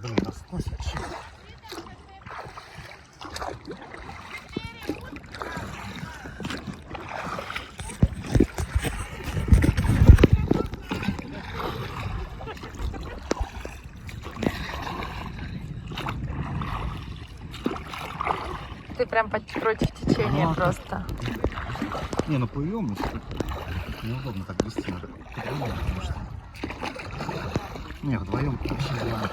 Блин, раскосят. Ты прям против течения Ну, просто. Не, ну плывем, неудобно так вести, надо потому что... Не, вдвоем вообще нормально.